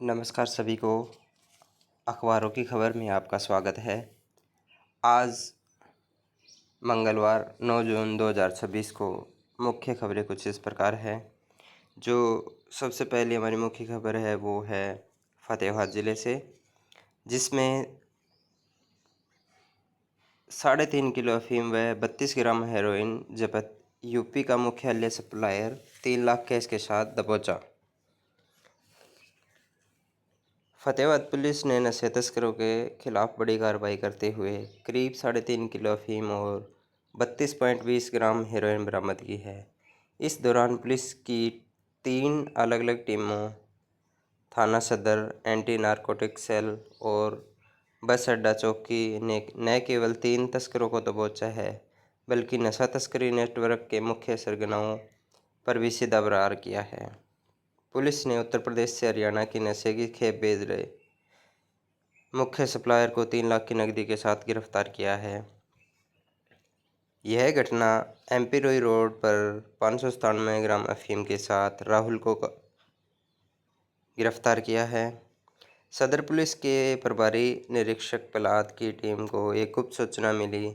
नमस्कार सभी को। अखबारों की खबर में आपका स्वागत है। आज मंगलवार 9 जून 2026 को मुख्य खबरें कुछ इस प्रकार है। जो सबसे पहले हमारी मुख्य खबर है वो है फतेहाबाद ज़िले से, जिसमें 3.5 किलो अफीम व 32 ग्राम हेरोइन जब्त। यूपी का मुख्यालय सप्लायर 3 लाख कैश के साथ दबोचा। फतेहाबाद पुलिस ने नशे तस्करों के खिलाफ बड़ी कार्रवाई करते हुए करीब 3.5 किलो अफीम और 32.20 ग्राम हेरोइन बरामद की है। इस दौरान पुलिस की 3 अलग अलग टीमों थाना सदर, एंटी नारकोटिक सेल और बस अड्डा चौकी ने न केवल 3 तस्करों को दबोचा है, बल्कि नशा तस्करी नेटवर्क के मुख्य सरगनाओं पर भी सीधा प्रहार किया है। पुलिस ने उत्तर प्रदेश से हरियाणा की नशे की खेप भेज रहे मुख्य सप्लायर को 3 लाख की नकदी के साथ गिरफ्तार किया है। यह घटना एमपी रोई रोड पर 597 ग्राम अफीम के साथ राहुल को गिरफ्तार किया है। सदर पुलिस के प्रभारी निरीक्षक प्रहलाद की टीम को एक गुप्त सूचना मिली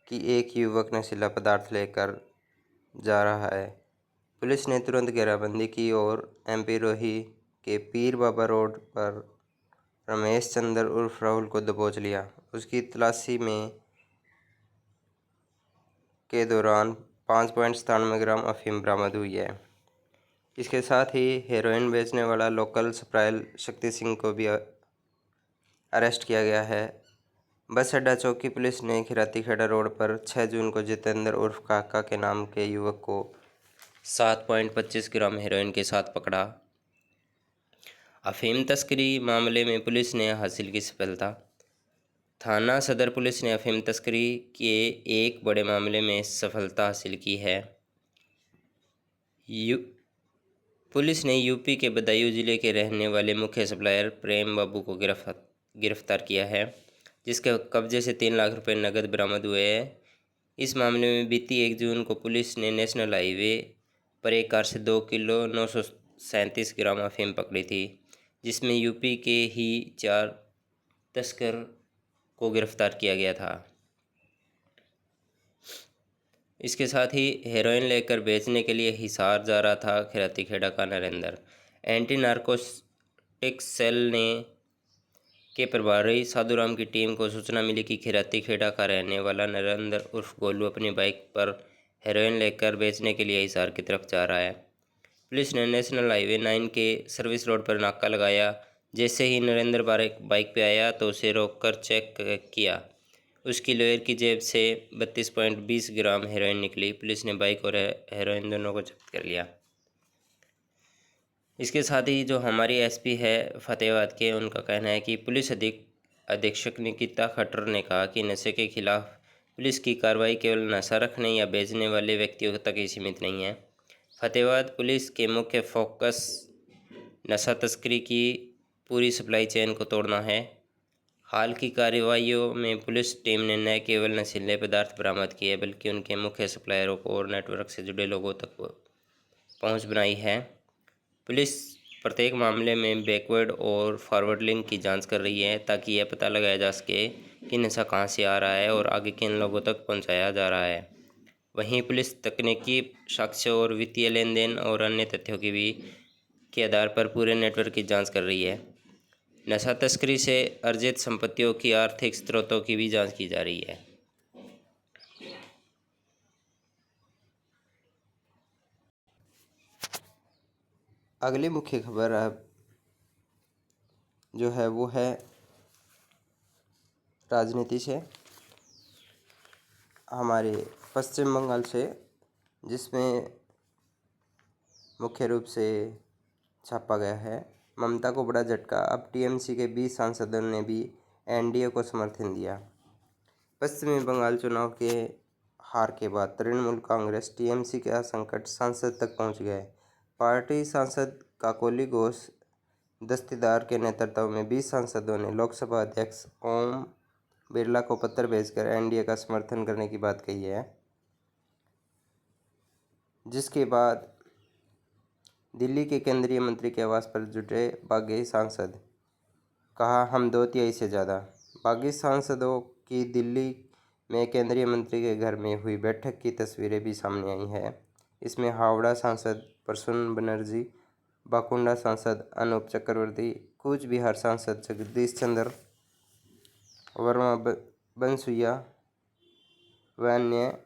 कि एक युवक नशीला पदार्थ लेकर जा रहा है। पुलिस ने तुरंत घेराबंदी की और एमपी रोही के पीर बाबा रोड पर रमेश चंद्र उर्फ राहुल को दबोच लिया। उसकी तलाशी में के दौरान 5.97 ग्राम अफीम बरामद हुई है। इसके साथ ही हेरोइन बेचने वाला लोकल सप्लायर शक्ति सिंह को भी अरेस्ट किया गया है। बस अड्डा चौकी पुलिस ने खिराती खेड़ा रोड पर 6 जून को जितेंद्र उर्फ काका के नाम के युवक को 7.25 ग्राम हेरोइन के साथ पकड़ा। अफीम तस्करी मामले में पुलिस ने हासिल की सफलता। थाना सदर पुलिस ने अफीम तस्करी के एक बड़े मामले में सफलता हासिल की है। पुलिस ने यूपी के बदायूं जिले के रहने वाले मुख्य सप्लायर प्रेम बाबू को गिरफ्तार किया है, जिसके कब्जे से 3 लाख रुपए नकद बरामद हुए हैं। इस मामले में बीती 1 जून को पुलिस ने नेशनल हाईवे पर एक कार से 2 किलो 937 ग्राम अफीम पकड़ी थी, जिसमें यूपी के ही 4 तस्कर को गिरफ्तार किया गया था। इसके साथ ही हेरोइन लेकर बेचने के लिए हिसार जा रहा था खिराती खेड़ा का नरेंद्र। एंटी नारकोटिक्स सेल ने के प्रभारी साधुराम की टीम को सूचना मिली कि खिराती खेड़ा का रहने वाला नरेंद्र उर्फ गोलू अपनी बाइक पर हेरोइन लेकर बेचने के लिए हिसार की तरफ जा रहा है। पुलिस ने नेशनल हाईवे 9 के सर्विस रोड पर नाका लगाया। जैसे ही नरेंद्र बाइक पे आया तो उसे रोककर चेक किया। उसकी लोअर की जेब से 32.20 ग्राम हेरोइन निकली। पुलिस ने बाइक और हेरोइन दोनों को जब्त कर लिया। इसके साथ ही जो हमारी एसपी है फतेहाबाद के, उनका कहना है कि पुलिस अधीक्षक निकिता खट्टर ने कहा कि नशे के खिलाफ पुलिस की कार्रवाई केवल नशा रखने या बेचने वाले व्यक्तियों तक ही सीमित नहीं है। फतेहाबाद पुलिस के मुख्य फोकस नशा तस्करी की पूरी सप्लाई चेन को तोड़ना है। हाल की कार्रवाइयों में पुलिस टीम ने न केवल नशीले पदार्थ बरामद किए, बल्कि उनके मुख्य सप्लायरों को और नेटवर्क से जुड़े लोगों तक पहुंच बनाई है। पुलिस प्रत्येक मामले में बैकवर्ड और फॉरवर्ड लिंक की जांच कर रही है, ताकि यह पता लगाया जा सके कि नशा कहां से आ रहा है और आगे किन लोगों तक पहुंचाया जा रहा है। वहीं पुलिस तकनीकी साक्ष्य और वित्तीय लेन देन और अन्य तथ्यों के आधार पर पूरे नेटवर्क की जांच कर रही है। नशा तस्करी से अर्जित संपत्तियों की आर्थिक स्रोतों की भी जांच की जा रही है। अगली मुख्य खबर अब जो है वो है राजनीति से, हमारे पश्चिम बंगाल से, जिसमें मुख्य रूप से छापा गया है ममता को बड़ा झटका। अब टीएमसी के 20 सांसदों ने भी एनडीए को समर्थन दिया। पश्चिमी बंगाल चुनाव के हार के बाद तृणमूल कांग्रेस टीएमसी के असंकट सांसद तक पहुंच गए। पार्टी सांसद काकोली घोष दस्तीदार के नेतृत्व में 20 सांसदों ने लोकसभा अध्यक्ष ओम बिरला को पत्र भेजकर एनडीए का समर्थन करने की बात कही है, जिसके बाद दिल्ली के केंद्रीय मंत्री के आवास पर जुटे बागी सांसद, कहा हम 2/3 से ज़्यादा। बागी सांसदों की दिल्ली में केंद्रीय मंत्री के घर में हुई बैठक की तस्वीरें भी सामने आई हैं। इसमें हावड़ा सांसद प्रसून बनर्जी, बाकुंडा सांसद अनूप चक्रवर्ती, कूच बिहार सांसद जगदीश चंद्र वर्मा, बनसुइया व अन्य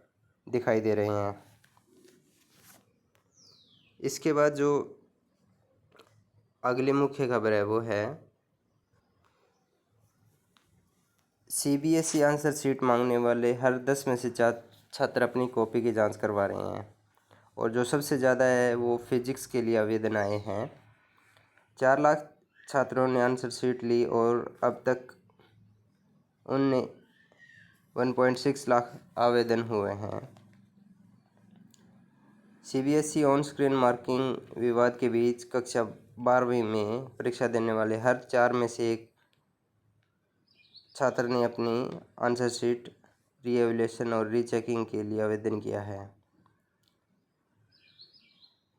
दिखाई दे रहे हैं। इसके बाद जो अगली मुख्य खबर है वो है CBSE आंसर शीट मांगने वाले हर 10 में से 4 छात्र अपनी कॉपी की जांच करवा रहे हैं, और जो सबसे ज़्यादा है वो फिजिक्स के लिए आवेदन आए हैं। 4 लाख छात्रों ने आंसर शीट ली और अब तक उनने 1.6 लाख आवेदन हुए हैं। CBSE ऑन स्क्रीन मार्किंग विवाद के बीच कक्षा 12वीं में परीक्षा देने वाले हर 4 में से एक छात्र ने अपनी आंसर शीट रीएवल्यूशन और रीचेकिंग के लिए आवेदन किया है।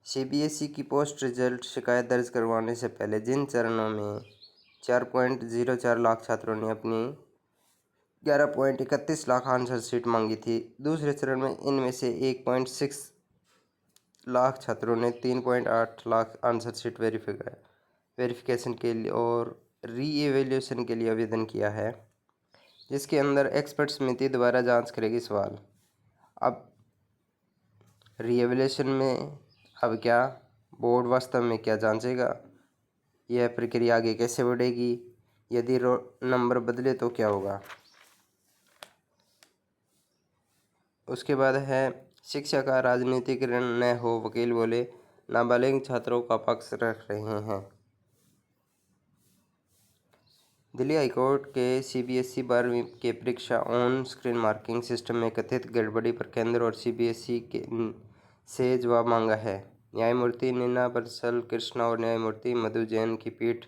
CBSE की पोस्ट रिजल्ट शिकायत दर्ज करवाने से पहले जिन चरणों में 4.04 लाख छात्रों ने अपनी 11.31 लाख आंसर शीट मांगी थी, दूसरे चरण में इनमें से 1.6 लाख छात्रों ने 3.8 लाख आंसर शीट वेरिफिकेशन के लिए और रीएवल्यूशन के लिए आवेदन किया है, जिसके अंदर एक्सपर्ट समिति द्वारा जांच करेगी सवाल। अब रीएवल्यूशन में अब क्या बोर्ड वास्तव में क्या जांचेगा, यह प्रक्रिया आगे कैसे बढ़ेगी, यदि नंबर बदले तो क्या होगा। उसके बाद है शिक्षा का राजनीतिकरण न हो, वकील बोले नाबालिग छात्रों का पक्ष रख रहे हैं। दिल्ली हाईकोर्ट के CBSE 12वीं के परीक्षा ऑन स्क्रीन मार्किंग सिस्टम में कथित गड़बड़ी पर केंद्र और CBSE से जवाब मांगा है। न्यायमूर्ति नीना बंसल कृष्णा और न्यायमूर्ति मधु जैन की पीठ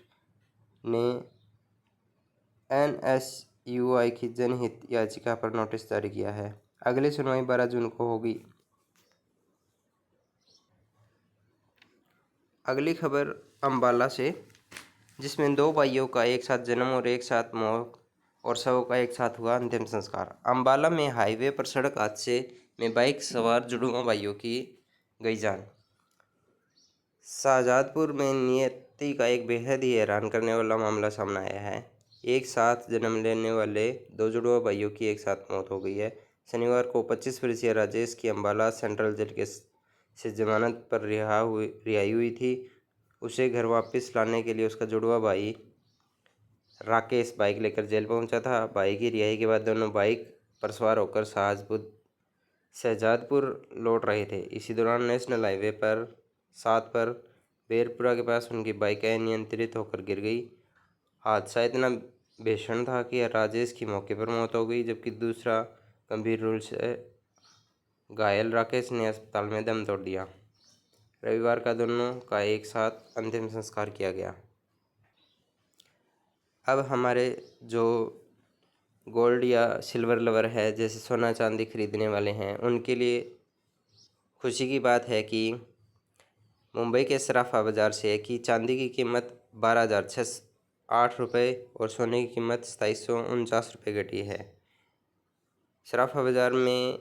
ने NSUI की जनहित याचिका पर नोटिस जारी किया है। अगली सुनवाई 12 जून को होगी। अगली खबर अंबाला से, जिसमें 2 भाइयों का एक साथ जन्म और एक साथ मौत और शवों का एक साथ हुआ अंतिम संस्कार। अंबाला में हाईवे पर सड़क हादसे में बाइक सवार जुड़वा भाइयों की गई जान। शाहजादपुर में नियति का एक बेहद ही हैरान करने वाला मामला सामने आया है। एक साथ जन्म लेने वाले 2 जुड़वा भाइयों की एक साथ मौत हो गई है। शनिवार को 25 वर्षीय राजेश की अंबाला सेंट्रल जेल से जमानत पर रिहाई हुई थी। उसे घर वापस लाने के लिए उसका जुड़वा भाई राकेश बाइक लेकर जेल पहुंचा था। भाई की रिहाई के बाद दोनों बाइक पर सवार होकर शहजादपुर लौट रहे थे। इसी दौरान नेशनल हाईवे पर 7 पर बेरपुरा के पास उनकी बाइक अनियंत्रित होकर गिर गई। हादसा इतना भीषण था कि राजेश की मौके पर मौत हो गई, जबकि दूसरा गंभीर रूप से घायल राकेश ने अस्पताल में दम तोड़ दिया। रविवार का दोनों का एक साथ अंतिम संस्कार किया गया। अब हमारे जो गोल्ड या सिल्वर लवर है, जैसे सोना चांदी खरीदने वाले हैं, उनके लिए खुशी की बात है कि मुंबई के सराफा बाज़ार से कि चांदी की कीमत 12,608 रुपये और सोने की कीमत 2,749 रुपये घटी है। सराफा बाज़ार में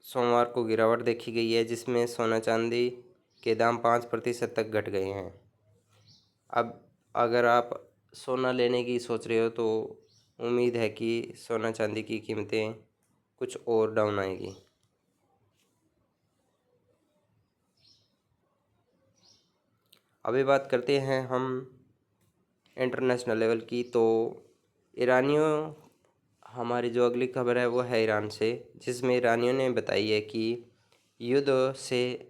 सोमवार को गिरावट देखी गई है, जिसमें सोना चांदी के दाम 5% तक घट गए हैं। अब अगर आप सोना लेने की सोच रहे हो तो उम्मीद है कि सोना चांदी की कीमतें कुछ और डाउन आएगी। अभी बात करते हैं हम इंटरनेशनल लेवल की। तो ईरानियों, हमारी जो अगली खबर है वो है ईरान से, जिसमें ईरानियों ने बताई है कि युद्ध से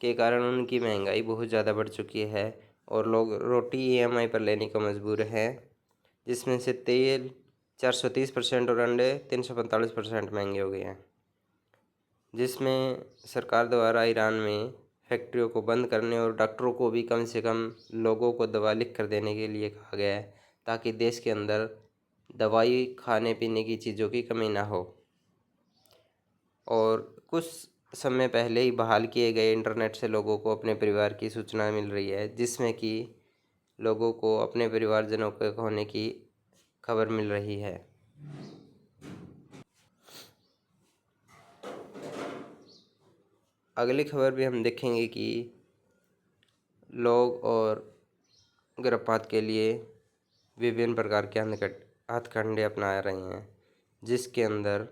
के कारण उनकी महंगाई बहुत ज़्यादा बढ़ चुकी है और लोग रोटी EMI पर लेने को मजबूर हैं, जिसमें से तेल 430% और अंडे 345% महंगे हो गए हैं। जिसमें सरकार द्वारा ईरान में फैक्ट्रियों को बंद करने और डॉक्टरों को भी कम से कम लोगों को दवा लिख कर देने के लिए कहा गया है, ताकि देश के अंदर दवाई, खाने पीने की चीज़ों की कमी ना हो। और कुछ समय पहले ही बहाल किए गए इंटरनेट से लोगों को अपने परिवार की सूचना मिल रही है, जिसमें कि लोगों को अपने परिवारजनों के होने की खबर मिल रही है। अगली खबर भी हम देखेंगे कि लोग और गर्भपात के लिए विभिन्न प्रकार के हथकंडे अपना रहे हैं, जिसके अंदर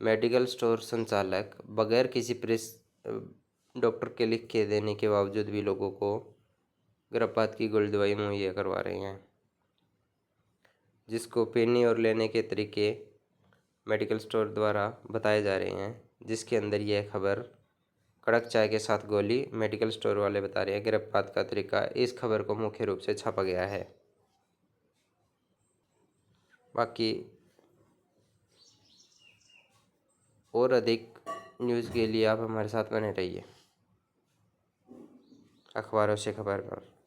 मेडिकल स्टोर संचालक बगैर किसी डॉक्टर के लिख के देने के बावजूद भी लोगों को गर्भपात की गोली दवाई मुहैया करवा रहे हैं, जिसको पीने और लेने के तरीके मेडिकल स्टोर द्वारा बताए जा रहे हैं। जिसके अंदर यह खबर कड़क चाय के साथ गोली मेडिकल स्टोर वाले बता रहे हैं गर्भपात का तरीका, इस खबर को मुख्य रूप से छापा गया है। बाकी और अधिक न्यूज़ के लिए आप हमारे साथ बने रहिए। अखबारों से खबर पर।